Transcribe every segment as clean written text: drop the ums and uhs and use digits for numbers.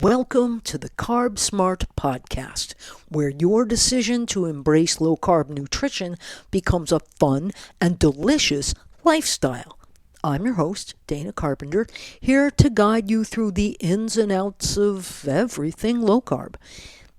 Welcome to the CarbSmart podcast, where your decision to embrace low-carb nutrition becomes a fun and delicious lifestyle. I'm your host, Dana Carpenter, here to guide you through the ins and outs of everything low-carb.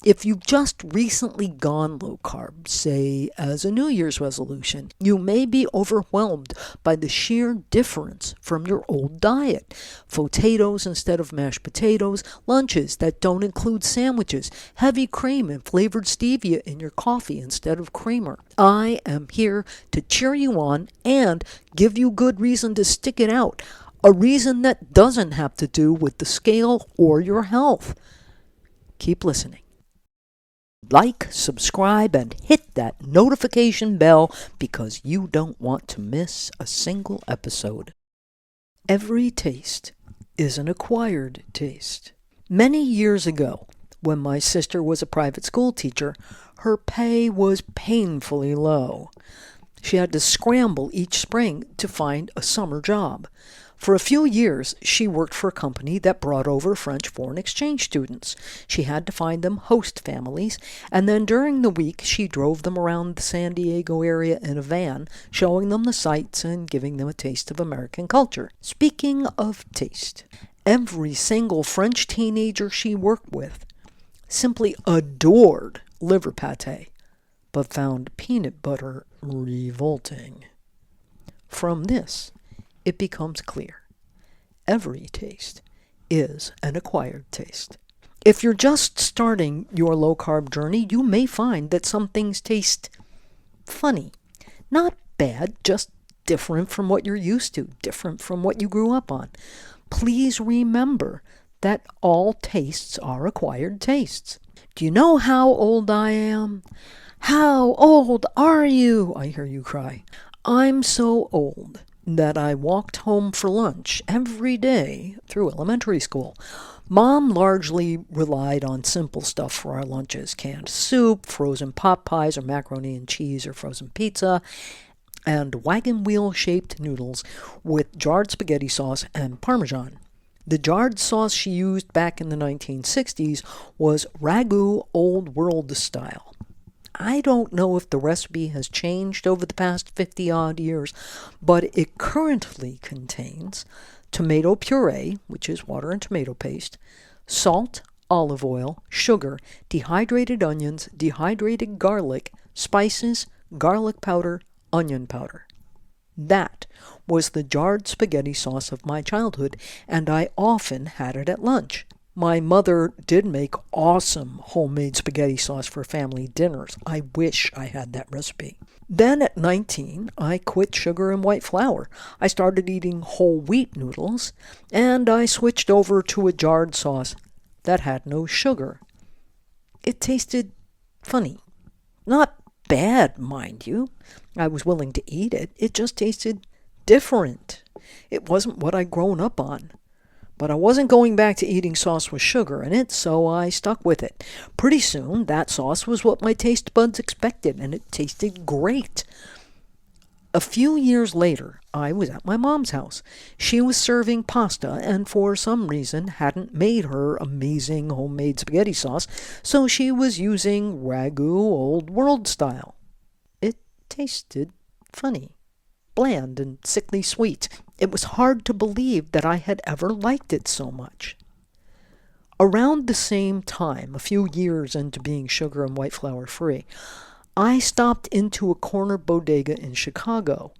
If you've just recently gone low-carb, say as a New Year's resolution, you may be overwhelmed by the sheer difference from your old diet. Faux-tatoes instead of mashed potatoes, lunches that don't include sandwiches, heavy cream and flavored stevia in your coffee instead of creamer. I am here to cheer you on and give you good reason to stick it out, a reason that doesn't have to do with the scale or your health. Keep listening. Like, subscribe, and hit that notification bell because you don't want to miss a single episode. Every taste is an acquired taste. Many years ago, when my sister was a private school teacher, her pay was painfully low. She had to scramble each spring to find a summer job. For a few years, she worked for a company that brought over French foreign exchange students. She had to find them host families, and then during the week, she drove them around the San Diego area in a van, showing them the sights and giving them a taste of American culture. Speaking of taste, every single French teenager she worked with simply adored liver pate, but found peanut butter revolting. From this, it becomes clear. Every taste is an acquired taste. If you're just starting your low-carb journey, you may find that some things taste funny. Not bad, just different from what you're used to, different from what you grew up on. Please remember that all tastes are acquired tastes. Do you know how old I am? How old are you? I hear you cry. I'm so old that I walked home for lunch every day through elementary school. Mom largely relied on simple stuff for our lunches: canned soup, frozen pot pies or macaroni and cheese or frozen pizza, and wagon wheel-shaped noodles with jarred spaghetti sauce and Parmesan. The jarred sauce she used back in the 1960s was Ragu Old World style. I don't know if the recipe has changed over the past 50-odd years, but it currently contains tomato puree, which is water and tomato paste, salt, olive oil, sugar, dehydrated onions, dehydrated garlic, spices, garlic powder, onion powder. That was the jarred spaghetti sauce of my childhood, and I often had it at lunch. My mother did make awesome homemade spaghetti sauce for family dinners. I wish I had that recipe. Then at 19, I quit sugar and white flour. I started eating whole wheat noodles, and I switched over to a jarred sauce that had no sugar. It tasted funny. Not bad, mind you. I was willing to eat it. It just tasted different. It wasn't what I'd grown up on. But I wasn't going back to eating sauce with sugar in it, so I stuck with it. Pretty soon, that sauce was what my taste buds expected, and it tasted great. A few years later, I was at my mom's house. She was serving pasta, and for some reason hadn't made her amazing homemade spaghetti sauce, so she was using Ragu Old World style. It tasted funny, bland and sickly sweet. It was hard to believe that I had ever liked it so much. Around the same time, a few years into being sugar and white flour free, I stopped into a corner bodega in Chicago.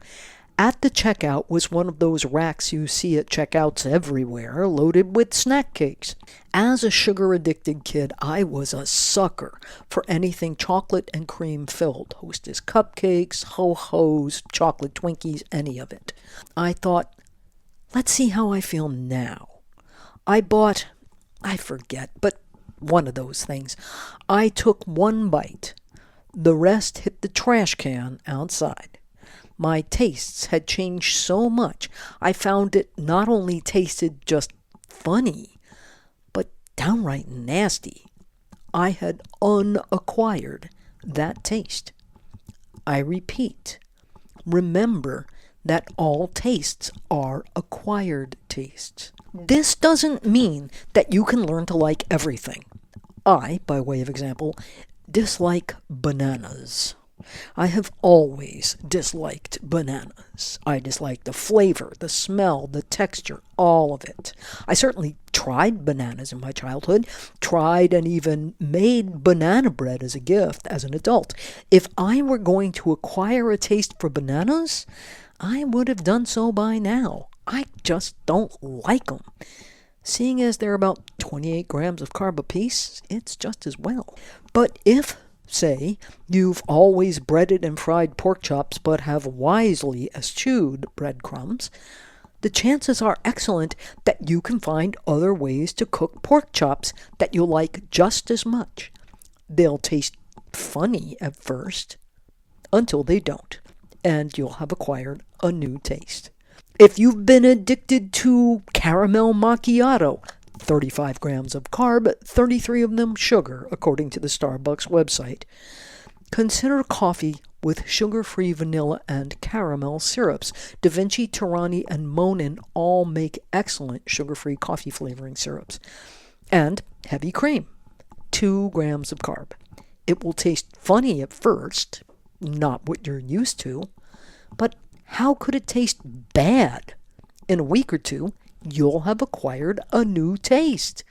At the checkout was one of those racks you see at checkouts everywhere, loaded with snack cakes. As a sugar-addicted kid, I was a sucker for anything chocolate and cream filled. Hostess cupcakes, Ho-Hos, chocolate Twinkies, any of it. I thought, let's see how I feel now. I bought, I forget, but one of those things. I took one bite. The rest hit the trash can outside. My tastes had changed so much, I found it not only tasted just funny, but downright nasty. I had unacquired that taste. I repeat, remember that all tastes are acquired tastes. This doesn't mean that you can learn to like everything. I, by way of example, dislike bananas. I have always disliked bananas. I dislike the flavor, the smell, the texture, all of it. I certainly tried bananas in my childhood, tried and even made banana bread as a gift as an adult. If I were going to acquire a taste for bananas, I would have done so by now. I just don't like them. Seeing as they're about 28 grams of carb apiece, it's just as well. But if, say, you've always breaded and fried pork chops but have wisely eschewed breadcrumbs, the chances are excellent that you can find other ways to cook pork chops that you'll like just as much. They'll taste funny at first, until they don't, and you'll have acquired a new taste. If you've been addicted to caramel macchiato, 35 grams of carb, 33 of them sugar, according to the Starbucks website, consider coffee with sugar-free vanilla and caramel syrups. Da Vinci, Tirani, and Monin all make excellent sugar-free coffee flavoring syrups. And heavy cream, 2 grams of carb. It will taste funny at first, not what you're used to, but how could it taste bad? In a week or two, you'll have acquired a new taste.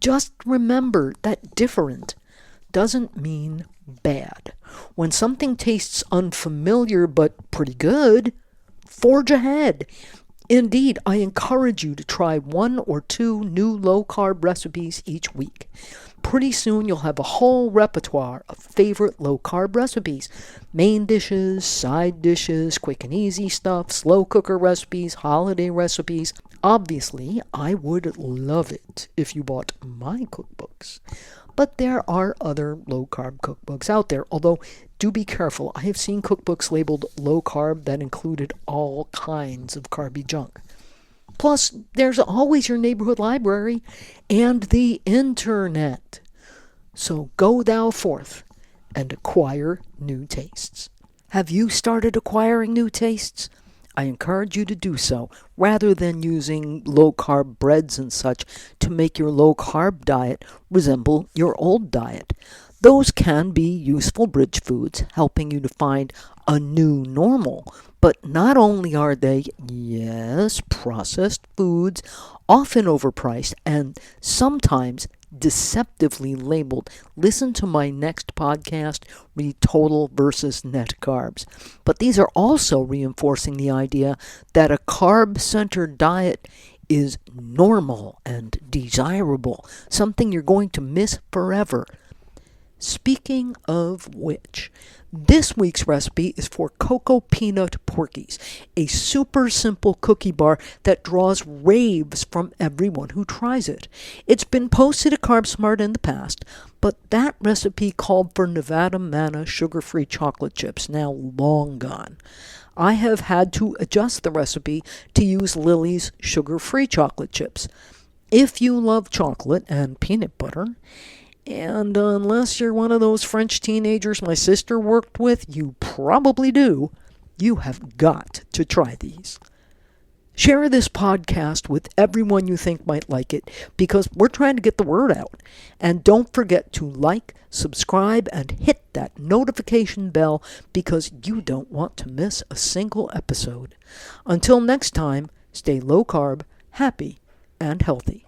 Just remember that different doesn't mean bad. When something tastes unfamiliar but pretty good, forge ahead. Indeed, I encourage you to try 1 or 2 new low-carb recipes each week. Pretty soon you'll have a whole repertoire of favorite low-carb recipes. Main dishes, side dishes, quick and easy stuff, slow cooker recipes, holiday recipes. Obviously, I would love it if you bought my cookbooks. But there are other low-carb cookbooks out there, although do be careful. I have seen cookbooks labeled low-carb that included all kinds of carby junk. Plus, there's always your neighborhood library and the internet. So go thou forth and acquire new tastes. Have you started acquiring new tastes? I encourage you to do so, rather than using low-carb breads and such to make your low-carb diet resemble your old diet. Those can be useful bridge foods, helping you to find a new normal. But not only are they, yes, processed foods, often overpriced and sometimes deceptively labeled. Listen to my next podcast, Read Total versus Net Carbs. But these are also reinforcing the idea that a carb-centered diet is normal and desirable, something you're going to miss forever. Speaking of which, this week's recipe is for Cocoa Peanut Porkies, a super simple cookie bar that draws raves from everyone who tries it. It's been posted at CarbSmart in the past, but that recipe called for Nevada Manna sugar-free chocolate chips, now long gone. I have had to adjust the recipe to use Lily's sugar-free chocolate chips. If you love chocolate and peanut butter, and unless you're one of those French teenagers my sister worked with, you probably do, you have got to try these. Share this podcast with everyone you think might like it, because we're trying to get the word out. And don't forget to like, subscribe, and hit that notification bell, because you don't want to miss a single episode. Until next time, stay low carb, happy, and healthy.